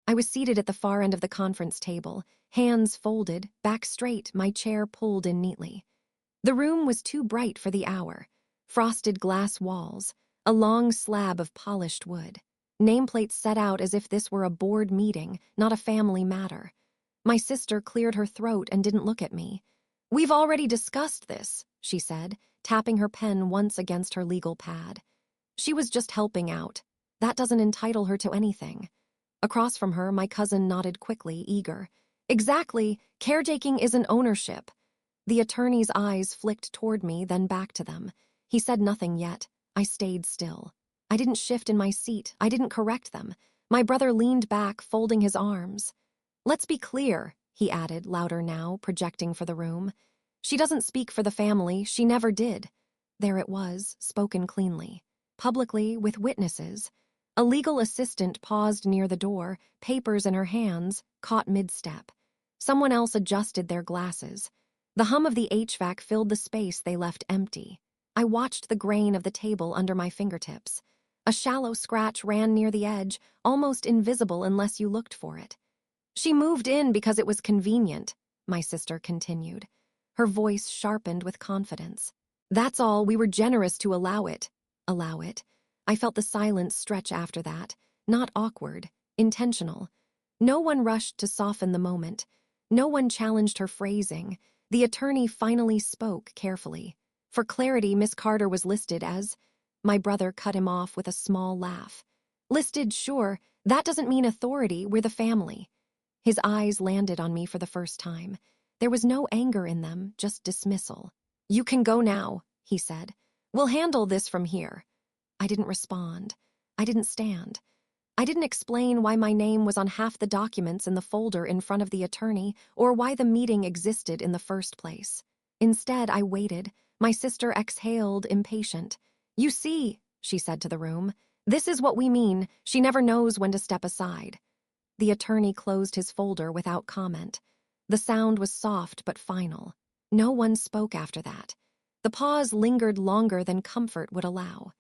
I was seated at the far end of the conference table, hands folded, back straight, my chair pulled in neatly. The room was too bright for the hour. Frosted glass walls, a long slab of polished wood. Nameplates set out as if this were a board meeting, not a family matter. My sister cleared her throat and didn't look at me. "We've already discussed this," she said, tapping her pen once against her legal pad. She was just helping out. That doesn't entitle her to anything. Across from her, my cousin nodded quickly, eager. "Exactly, caretaking isn't ownership." The attorney's eyes flicked toward me, then back to them. He said nothing yet. I stayed still. I didn't shift in my seat. I didn't correct them. My brother leaned back, folding his arms. "Let's be clear," he added, louder now, projecting for the room. "She doesn't speak for the family. She never did." There it was, spoken cleanly. Publicly, with witnesses. A legal assistant paused near the door, papers in her hands, caught mid-step. Someone else adjusted their glasses. The hum of the HVAC filled the space they left empty. I watched the grain of the table under my fingertips. A shallow scratch ran near the edge, almost invisible unless you looked for it. "She moved in because it was convenient," my sister continued. Her voice sharpened with confidence. "That's all. We were generous to allow it." Allow it. I felt the silence stretch after that. Not awkward, intentional. No one rushed to soften the moment. No one challenged her phrasing. The attorney finally spoke carefully. For clarity, Miss Carter was listed as... My brother cut him off with a small laugh. "Listed, sure. That doesn't mean authority. We're the family." His eyes landed on me for the first time. There was no anger in them, just dismissal. "You can go now," he said. "We'll handle this from here." I didn't respond. I didn't stand. I didn't explain why my name was on half the documents in the folder in front of the attorney or why the meeting existed in the first place. Instead, I waited. My sister exhaled, impatient. "You see," she said to the room, "this is what we mean. She never knows when to step aside." The attorney closed his folder without comment. The sound was soft but final. No one spoke after that. The pause lingered longer than comfort would allow.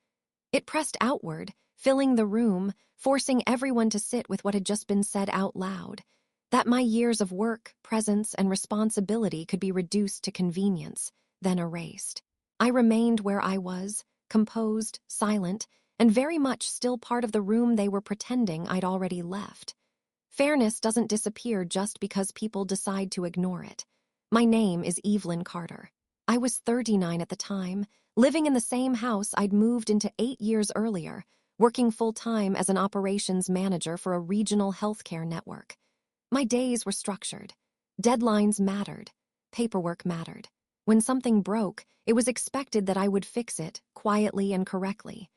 It pressed outward, filling the room, forcing everyone to sit with what had just been said out loud. That my years of work, presence, and responsibility could be reduced to convenience, then erased. I remained where I was, composed, silent, and very much still part of the room they were pretending I'd already left. Fairness doesn't disappear just because people decide to ignore it. My name is Evelyn Carter. I was 39 at the time, living in the same house I'd moved into 8 years earlier, working full-time as an operations manager for a regional healthcare network. My days were structured. Deadlines mattered. Paperwork mattered. When something broke, it was expected that I would fix it, quietly and correctly.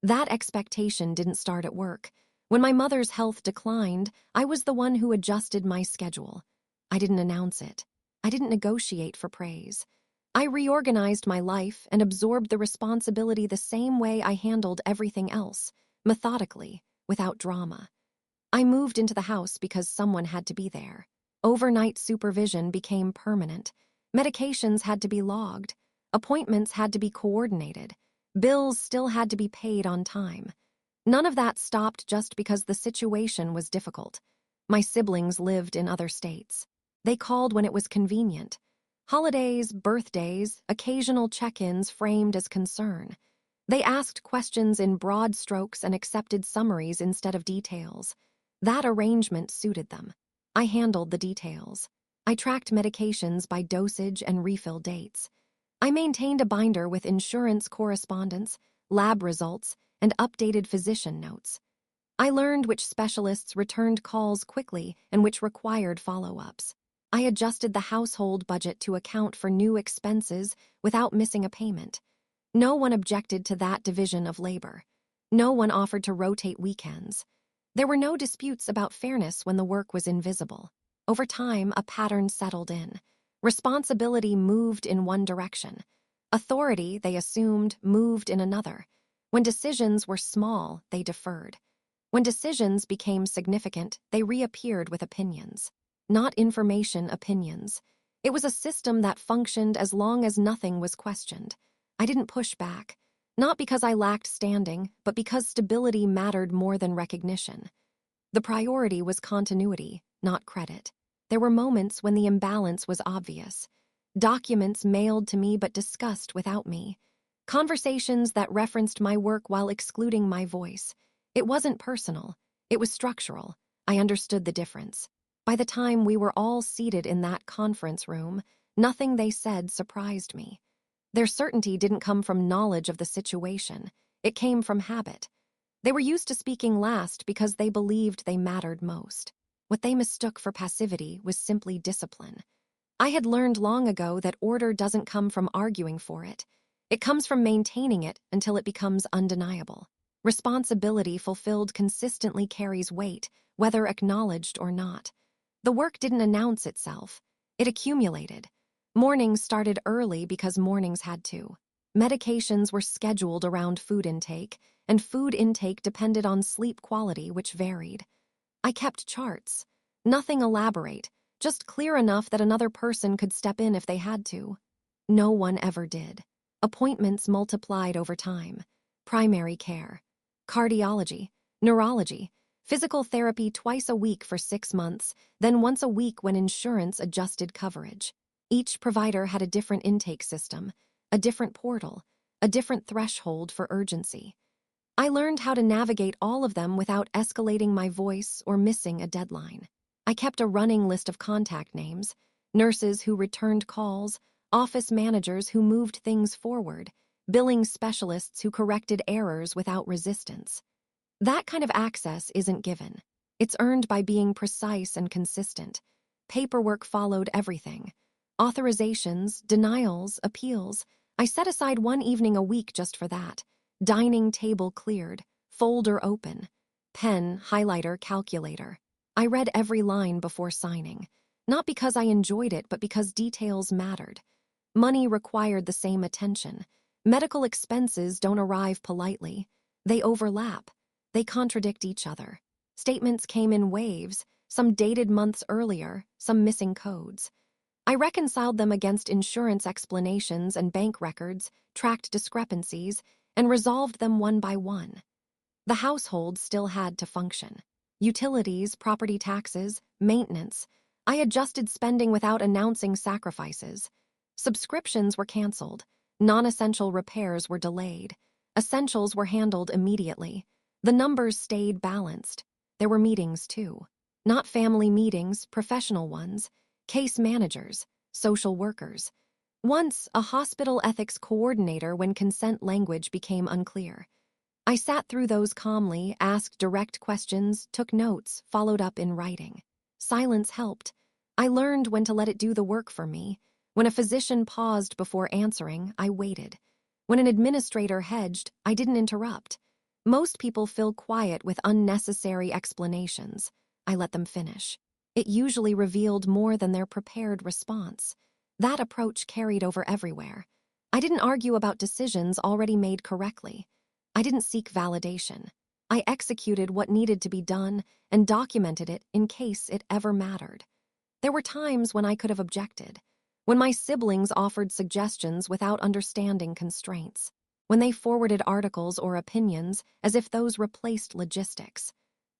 That expectation didn't start at work. When my mother's health declined, I was the one who adjusted my schedule. I didn't announce it. I didn't negotiate for praise. I reorganized my life and absorbed the responsibility the same way I handled everything else, methodically, without drama. I moved into the house because someone had to be there. Overnight supervision became permanent. Medications had to be logged. Appointments had to be coordinated. Bills still had to be paid on time. None of that stopped just because the situation was difficult. My siblings lived in other states. They called when it was convenient. Holidays, birthdays, occasional check-ins framed as concern. They asked questions in broad strokes and accepted summaries instead of details. That arrangement suited them. I handled the details. I tracked medications by dosage and refill dates. I maintained a binder with insurance correspondence, lab results, and updated physician notes. I learned which specialists returned calls quickly and which required follow-ups. I adjusted the household budget to account for new expenses without missing a payment. No one objected to that division of labor. No one offered to rotate weekends. There were no disputes about fairness when the work was invisible. Over time, a pattern settled in. Responsibility moved in one direction. Authority, they assumed, moved in another. When decisions were small, they deferred. When decisions became significant, they reappeared with opinions. Not information, opinions. It was a system that functioned as long as nothing was questioned. I didn't push back, not because I lacked standing, but because stability mattered more than recognition. The priority was continuity, not credit. There were moments when the imbalance was obvious. Documents mailed to me but discussed without me. Conversations that referenced my work while excluding my voice. It wasn't personal. It was structural. I understood the difference. By the time we were all seated in that conference room, nothing they said surprised me. Their certainty didn't come from knowledge of the situation. It came from habit. They were used to speaking last because they believed they mattered most. What they mistook for passivity was simply discipline. I had learned long ago that order doesn't come from arguing for it. It comes from maintaining it until it becomes undeniable. Responsibility fulfilled consistently carries weight, whether acknowledged or not. The work didn't announce itself. It accumulated. Mornings started early because mornings had to. Medications were scheduled around food intake, and food intake depended on sleep quality, which varied. I kept charts. Nothing elaborate, just clear enough that another person could step in if they had to. No one ever did. Appointments multiplied over time. Primary care, cardiology, neurology, physical therapy twice a week for 6 months, then once a week when insurance adjusted coverage. Each provider had a different intake system, a different portal, a different threshold for urgency. I learned how to navigate all of them without escalating my voice or missing a deadline. I kept a running list of contact names, nurses who returned calls, office managers who moved things forward, billing specialists who corrected errors without resistance. That kind of access isn't given. It's earned by being precise and consistent. Paperwork followed everything. Authorizations, denials, appeals. I set aside one evening a week just for that. Dining table cleared, folder open, pen, highlighter, calculator. I read every line before signing, not because I enjoyed it, but because details mattered. Money required the same attention. Medical expenses don't arrive politely. They overlap. They contradict each other. Statements came in waves, some dated months earlier, some missing codes. I reconciled them against insurance explanations and bank records, tracked discrepancies, and resolved them one by one. The household still had to function. Utilities, property taxes, maintenance. I adjusted spending without announcing sacrifices. Subscriptions were canceled. Non-essential repairs were delayed. Essentials were handled immediately. The numbers stayed balanced. There were meetings, too. Not family meetings, professional ones. Case managers, social workers. Once, a hospital ethics coordinator when consent language became unclear. I sat through those calmly, asked direct questions, took notes, followed up in writing. Silence helped. I learned when to let it do the work for me. When a physician paused before answering, I waited. When an administrator hedged, I didn't interrupt. Most people fill quiet with unnecessary explanations. I let them finish. It usually revealed more than their prepared response. That approach carried over everywhere. I didn't argue about decisions already made correctly. I didn't seek validation. I executed what needed to be done and documented it in case it ever mattered. There were times when I could have objected, when my siblings offered suggestions without understanding constraints, when they forwarded articles or opinions as if those replaced logistics.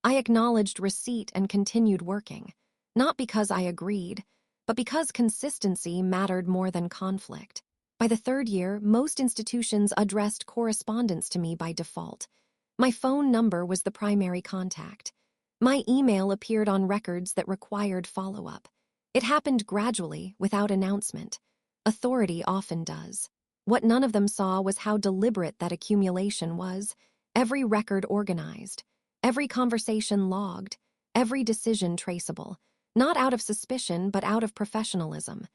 I acknowledged receipt and continued working, not because I agreed, but because consistency mattered more than conflict. By the 3rd year, most institutions addressed correspondence to me by default. My phone number was the primary contact. My email appeared on records that required follow-up. It happened gradually, without announcement. Authority often does. What none of them saw was how deliberate that accumulation was. Every record organized, every conversation logged, every decision traceable. Not out of suspicion, but out of professionalism.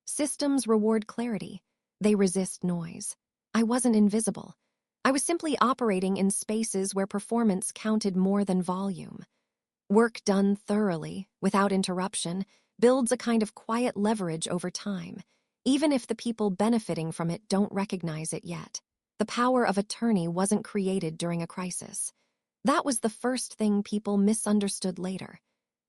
Systems reward clarity. They resist noise. I wasn't invisible. I was simply operating in spaces where performance counted more than volume. Work done thoroughly, without interruption, builds a kind of quiet leverage over time, even if the people benefiting from it don't recognize it yet. The power of attorney wasn't created during a crisis. That was the first thing people misunderstood later.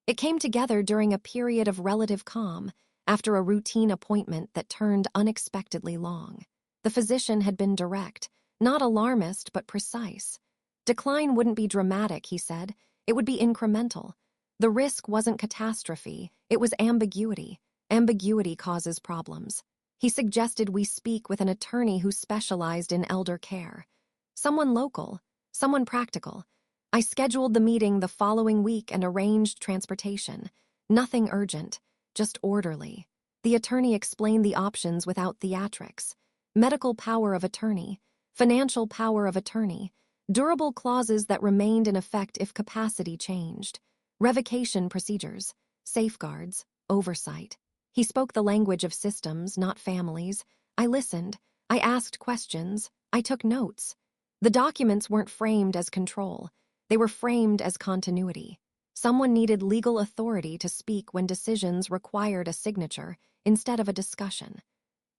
It came together during a period of relative calm, after a routine appointment that turned unexpectedly long. The physician had been direct, not alarmist but precise. Decline wouldn't be dramatic, he said. It would be incremental. The risk wasn't catastrophe, it was ambiguity. Ambiguity causes problems. He suggested we speak with an attorney who specialized in elder care. Someone local, someone practical. I scheduled the meeting the following week and arranged transportation. Nothing urgent, just orderly. The attorney explained the options without theatrics. Medical power of attorney, financial power of attorney, durable clauses that remained in effect if capacity changed, revocation procedures, safeguards, oversight. He spoke the language of systems, not families. I listened. I asked questions. I took notes. The documents weren't framed as control. They were framed as continuity. Someone needed legal authority to speak when decisions required a signature instead of a discussion.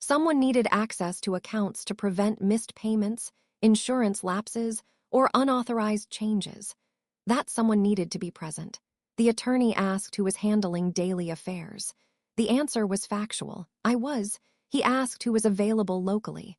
Someone needed access to accounts to prevent missed payments, insurance lapses, or unauthorized changes. That someone needed to be present. The attorney asked who was handling daily affairs. The answer was factual. I was. He asked who was available locally.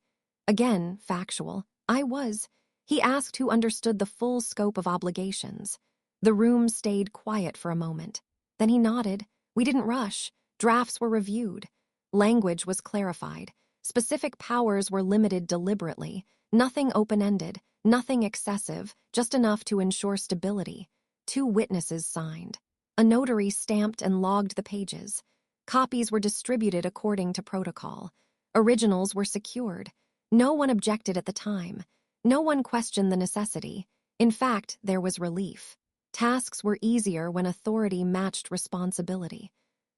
Again, factual. I was. He asked who understood the full scope of obligations. The room stayed quiet for a moment. Then he nodded. We didn't rush. Drafts were reviewed. Language was clarified. Specific powers were limited deliberately. Nothing open-ended, nothing excessive, just enough to ensure stability. 2 witnesses signed. A notary stamped and logged the pages. Copies were distributed according to protocol. Originals were secured. No one objected at the time. No one questioned the necessity. In fact, there was relief. Tasks were easier when authority matched responsibility.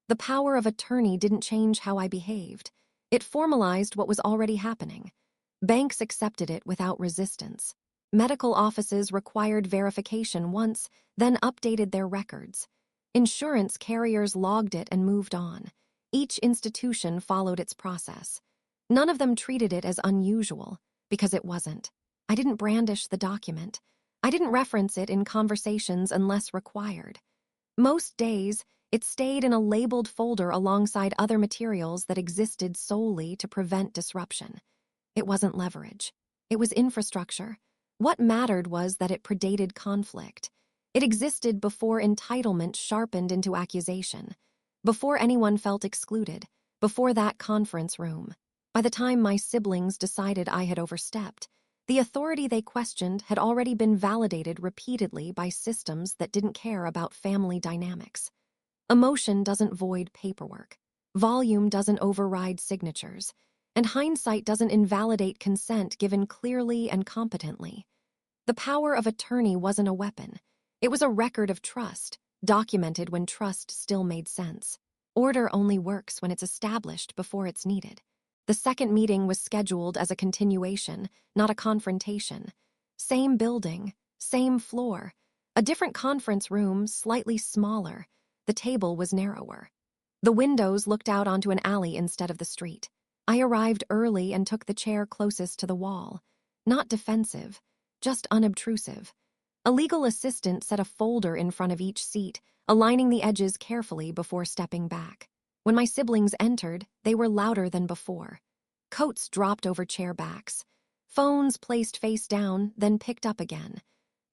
The power of attorney didn't change how I behaved. It formalized what was already happening. Banks accepted it without resistance. Medical offices required verification once, then updated their records. Insurance carriers logged it and moved on. Each institution followed its process. None of them treated it as unusual, because it wasn't. I didn't brandish the document. I didn't reference it in conversations unless required. Most days, it stayed in a labeled folder alongside other materials that existed solely to prevent disruption. It wasn't leverage. It was infrastructure. What mattered was that it predated conflict. It existed before entitlement sharpened into accusation, before anyone felt excluded, before that conference room. By the time my siblings decided I had overstepped, the authority they questioned had already been validated repeatedly by systems that didn't care about family dynamics. Emotion doesn't void paperwork. Volume doesn't override signatures. And hindsight doesn't invalidate consent given clearly and competently. The power of attorney wasn't a weapon. It was a record of trust, documented when trust still made sense. Order only works when it's established before it's needed. The second meeting was scheduled as a continuation, not a confrontation. Same building, same floor. A different conference room, slightly smaller. The table was narrower. The windows looked out onto an alley instead of the street. I arrived early and took the chair closest to the wall. Not defensive, just unobtrusive. A legal assistant set a folder in front of each seat, aligning the edges carefully before stepping back. When my siblings entered, they were louder than before. Coats dropped over chair backs. Phones placed face down, then picked up again.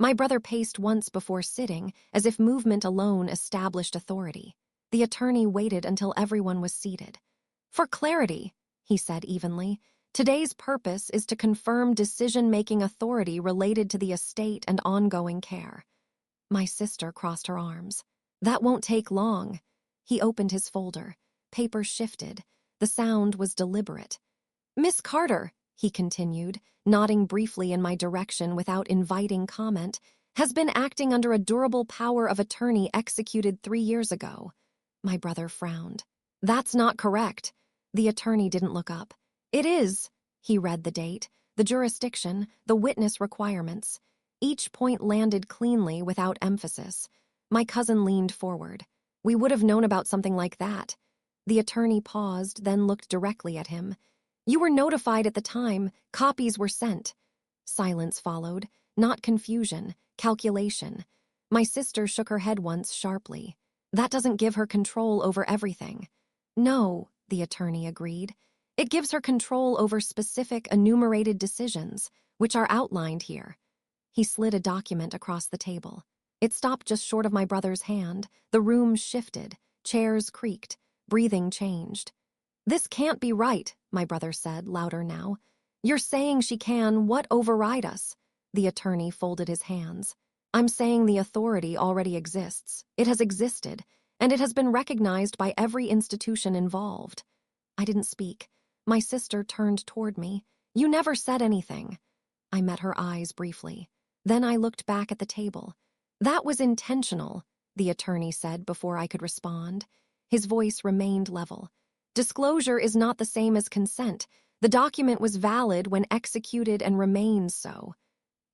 My brother paced once before sitting, as if movement alone established authority. The attorney waited until everyone was seated. For clarity, he said evenly, today's purpose is to confirm decision-making authority related to the estate and ongoing care. My sister crossed her arms. That won't take long. He opened his folder. Paper shifted. The sound was deliberate. Miss Carter, he continued, nodding briefly in my direction without inviting comment, has been acting under a durable power of attorney executed 3 years ago. My brother frowned. That's not correct. The attorney didn't look up. It is. He read the date, the jurisdiction, the witness requirements. Each point landed cleanly without emphasis. My cousin leaned forward. We would have known about something like that. The attorney paused, then looked directly at him. You were notified at the time. Copies were sent. Silence followed, not confusion, calculation. My sister shook her head once sharply. That doesn't give her control over everything. No, the attorney agreed. It gives her control over specific enumerated decisions, which are outlined here. He slid a document across the table. It stopped just short of my brother's hand. The room shifted. Chairs creaked. Breathing changed. "This can't be right," my brother said, louder now. "You're saying she can what override us?" The attorney folded his hands. "I'm saying the authority already exists. It has existed, and it has been recognized by every institution involved." I didn't speak. My sister turned toward me. "You never said anything." I met her eyes briefly. Then I looked back at the table. "That was intentional," the attorney said before I could respond. His voice remained level. "Disclosure is not the same as consent. The document was valid when executed and remains so."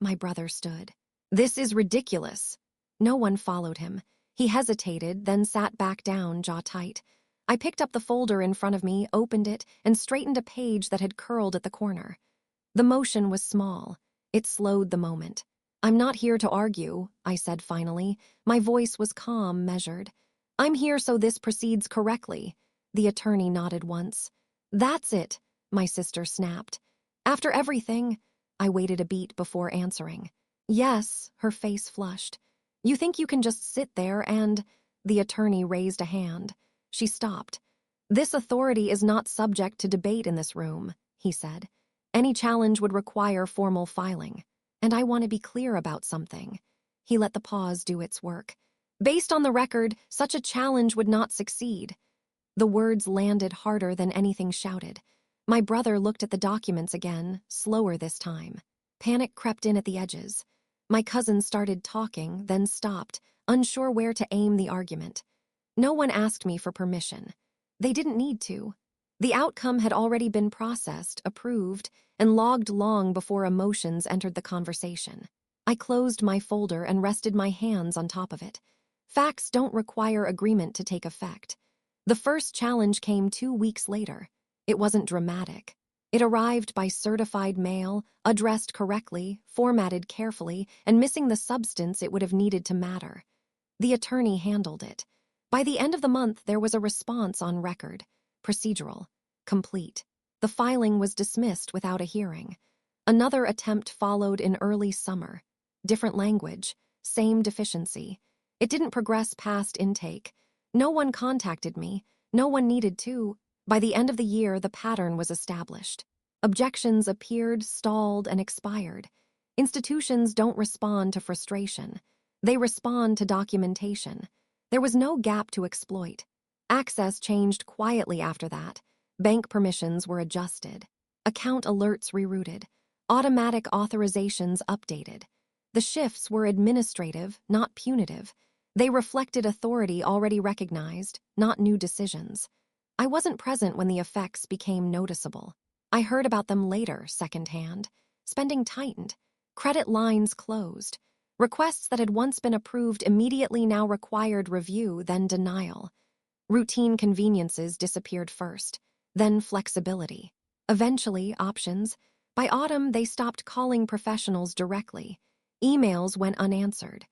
My brother stood. "This is ridiculous." No one followed him. He hesitated, then sat back down, jaw tight. I picked up the folder in front of me, opened it, and straightened a page that had curled at the corner. The motion was small. It slowed the moment. "I'm not here to argue," I said finally. My voice was calm, measured. "I'm here so this proceeds correctly." The attorney nodded once. "That's it," my sister snapped. "After everything—" I waited a beat before answering. "Yes," her face flushed. "You think you can just sit there and—" The attorney raised a hand. She stopped. "This authority is not subject to debate in this room," he said. "Any challenge would require formal filing. And I want to be clear about something." He let the pause do its work. "Based on the record, such a challenge would not succeed." The words landed harder than anything shouted. My brother looked at the documents again, slower this time. Panic crept in at the edges. My cousin started talking, then stopped, unsure where to aim the argument. No one asked me for permission. They didn't need to. The outcome had already been processed, approved, and logged long before emotions entered the conversation. I closed my folder and rested my hands on top of it. Facts don't require agreement to take effect. The first challenge came 2 weeks later. It wasn't dramatic. It arrived by certified mail, addressed correctly, formatted carefully, and missing the substance it would have needed to matter. The attorney handled it. By the end of the month, there was a response on record. Procedural. Complete. The filing was dismissed without a hearing. Another attempt followed in early summer. Different language. Same deficiency. It didn't progress past intake. No one contacted me. No one needed to. By the end of the year, the pattern was established. Objections appeared, stalled, and expired. Institutions don't respond to frustration. They respond to documentation. There was no gap to exploit. Access changed quietly after that. Bank permissions were adjusted. Account alerts rerouted. Automatic authorizations updated. The shifts were administrative, not punitive. They reflected authority already recognized, not new decisions. I wasn't present when the effects became noticeable. I heard about them later, secondhand. Spending tightened. Credit lines closed. Requests that had once been approved immediately now required review, then denial. Routine conveniences disappeared first, then flexibility. Eventually, options. By autumn, they stopped calling professionals directly. Emails went unanswered.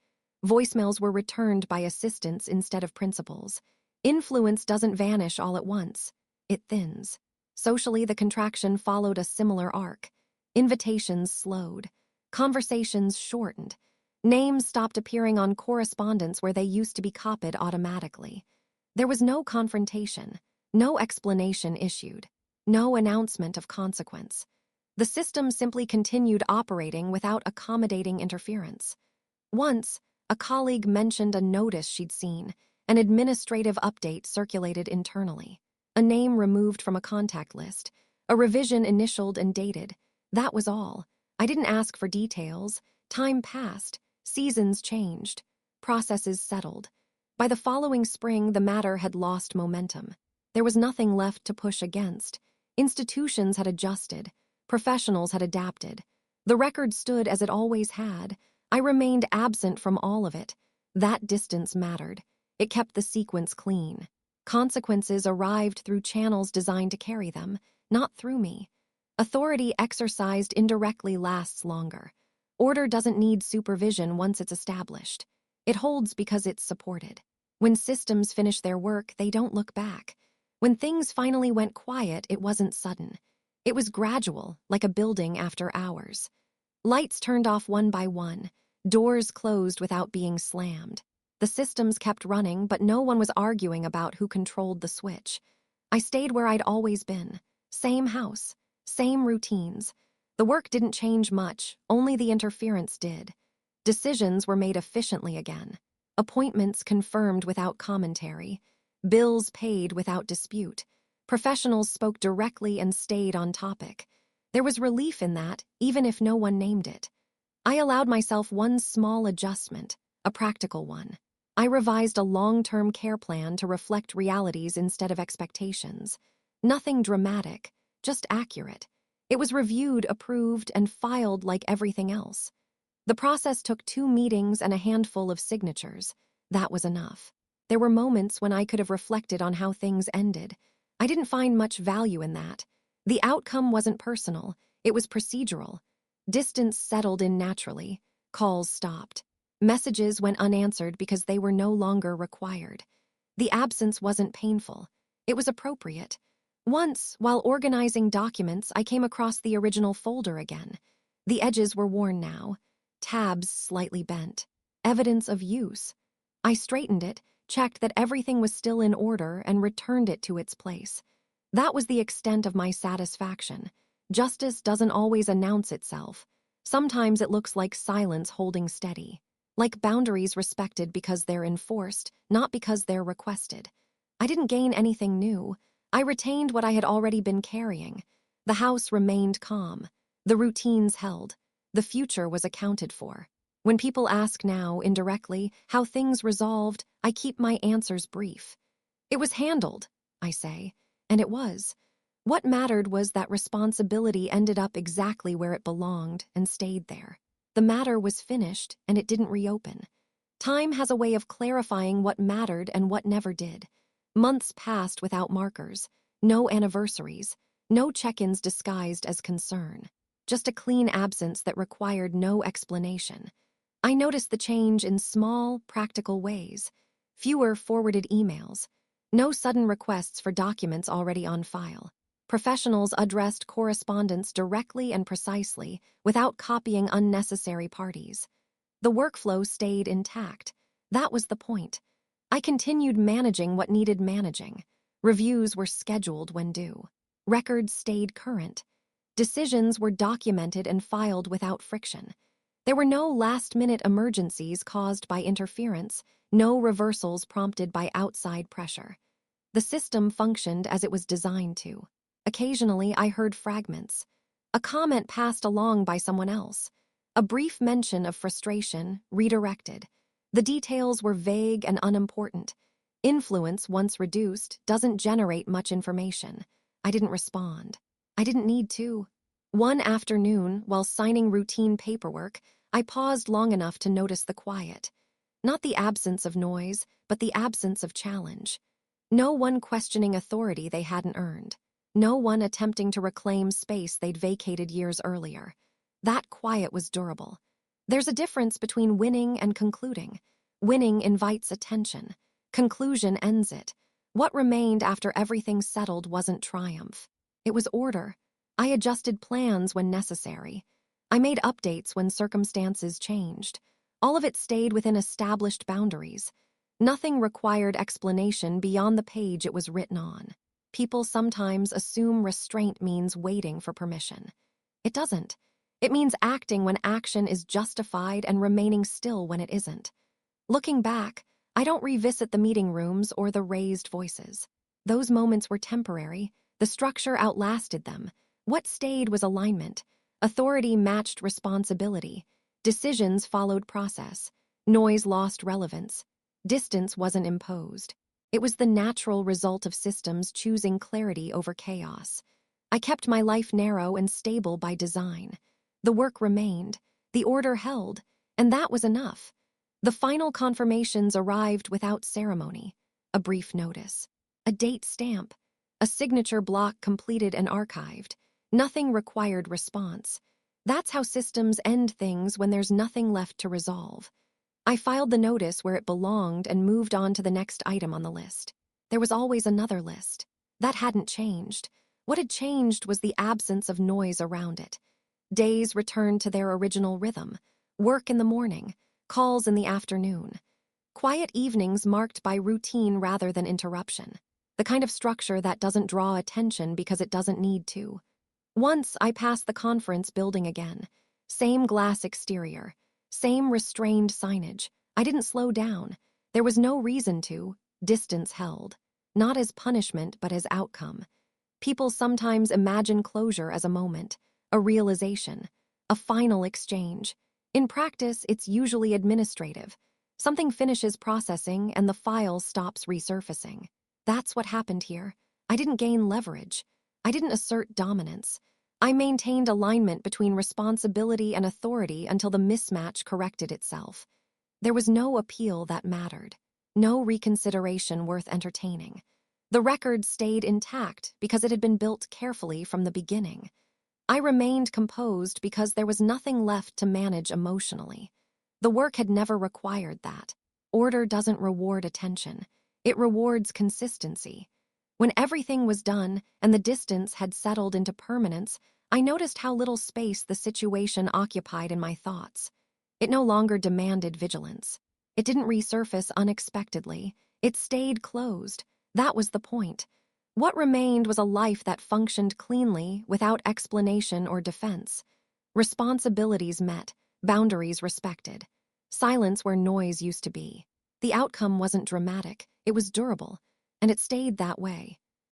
Voicemails were returned by assistants instead of principals. Influence doesn't vanish all at once. It thins. Socially, the contraction followed a similar arc. Invitations slowed. Conversations shortened. Names stopped appearing on correspondence where they used to be copied automatically. There was no confrontation, no explanation issued, no announcement of consequence. The system simply continued operating without accommodating interference. Once, a colleague mentioned a notice she'd seen. An administrative update circulated internally. A name removed from a contact list. A revision initialed and dated. That was all. I didn't ask for details. Time passed. Seasons changed. Processes settled. By the following spring, the matter had lost momentum. There was nothing left to push against. Institutions had adjusted. Professionals had adapted. The record stood as it always had. I remained absent from all of it. That distance mattered. It kept the sequence clean. Consequences arrived through channels designed to carry them, not through me. Authority exercised indirectly lasts longer. Order doesn't need supervision once it's established. It holds because it's supported. When systems finish their work, they don't look back. When things finally went quiet, it wasn't sudden. It was gradual, like a building after hours. Lights turned off one by one. Doors closed without being slammed. The systems kept running, but no one was arguing about who controlled the switch. I stayed where I'd always been. Same house, same routines. The work didn't change much, only the interference did. Decisions were made efficiently again. Appointments confirmed without commentary. Bills paid without dispute. Professionals spoke directly and stayed on topic. There was relief in that, even if no one named it. I allowed myself one small adjustment, a practical one. I revised a long-term care plan to reflect realities instead of expectations. Nothing dramatic, just accurate. It was reviewed, approved, and filed like everything else. The process took 2 meetings and a handful of signatures. That was enough. There were moments when I could have reflected on how things ended. I didn't find much value in that. The outcome wasn't personal, it was procedural. Distance settled in naturally. Calls stopped. Messages went unanswered because they were no longer required. The absence wasn't painful. It was appropriate. Once, while organizing documents, I came across the original folder again. The edges were worn now. Tabs slightly bent. Evidence of use. I straightened it, checked that everything was still in order, and returned it to its place. That was the extent of my satisfaction. Justice doesn't always announce itself. Sometimes it looks like silence holding steady. Like boundaries respected because they're enforced, not because they're requested. I didn't gain anything new. I retained what I had already been carrying. The house remained calm. The routines held. The future was accounted for. When people ask now, indirectly, how things resolved, I keep my answers brief. It was handled, I say, and it was. What mattered was that responsibility ended up exactly where it belonged and stayed there. The matter was finished, and it didn't reopen. Time has a way of clarifying what mattered and what never did. Months passed without markers, no anniversaries, no check-ins disguised as concern. Just a clean absence that required no explanation. I noticed the change in small, practical ways. Fewer forwarded emails. No sudden requests for documents already on file. Professionals addressed correspondence directly and precisely, without copying unnecessary parties. The workflow stayed intact. That was the point. I continued managing what needed managing. Reviews were scheduled when due. Records stayed current. Decisions were documented and filed without friction. There were no last-minute emergencies caused by interference, no reversals prompted by outside pressure. The system functioned as it was designed to. Occasionally, I heard fragments. A comment passed along by someone else. A brief mention of frustration, redirected. The details were vague and unimportant. Influence, once reduced, doesn't generate much information. I didn't respond. I didn't need to. One afternoon, while signing routine paperwork, I paused long enough to notice the quiet. Not the absence of noise, but the absence of challenge. No one questioning authority they hadn't earned. No one attempting to reclaim space they'd vacated years earlier. That quiet was durable. There's a difference between winning and concluding. Winning invites attention. Conclusion ends it. What remained after everything settled wasn't triumph. It was order. I adjusted plans when necessary. I made updates when circumstances changed. All of it stayed within established boundaries. Nothing required explanation beyond the page it was written on. People sometimes assume restraint means waiting for permission. It doesn't. It means acting when action is justified and remaining still when it isn't. Looking back, I don't revisit the meeting rooms or the raised voices. Those moments were temporary. The structure outlasted them. What stayed was alignment. Authority matched responsibility. Decisions followed process. Noise lost relevance. Distance wasn't imposed. It was the natural result of systems choosing clarity over chaos. I kept my life narrow and stable by design. The work remained. The order held. And that was enough. The final confirmations arrived without ceremony. A brief notice. A date stamp. A signature block completed and archived. Nothing required response. That's how systems end things when there's nothing left to resolve. I filed the notice where it belonged and moved on to the next item on the list. There was always another list. That hadn't changed. What had changed was the absence of noise around it. Days returned to their original rhythm. Work in the morning, calls in the afternoon. Quiet evenings marked by routine rather than interruption. The kind of structure that doesn't draw attention because it doesn't need to. Once I passed the conference building again. Same glass exterior. Same restrained signage. I didn't slow down. There was no reason to. Distance held. Not as punishment, but as outcome. People sometimes imagine closure as a moment, a realization, a final exchange. In practice, it's usually administrative. Something finishes processing and the file stops resurfacing. That's what happened here. I didn't gain leverage. I didn't assert dominance. I maintained alignment between responsibility and authority until the mismatch corrected itself. There was no appeal that mattered, no reconsideration worth entertaining. The record stayed intact because it had been built carefully from the beginning. I remained composed because there was nothing left to manage emotionally. The work had never required that. Order doesn't reward attention. It rewards consistency. When everything was done and the distance had settled into permanence, I noticed how little space the situation occupied in my thoughts. It no longer demanded vigilance. It didn't resurface unexpectedly. It stayed closed. That was the point. What remained was a life that functioned cleanly, without explanation or defense. Responsibilities met, boundaries respected. Silence where noise used to be. The outcome wasn't dramatic, it was durable, and it stayed that way.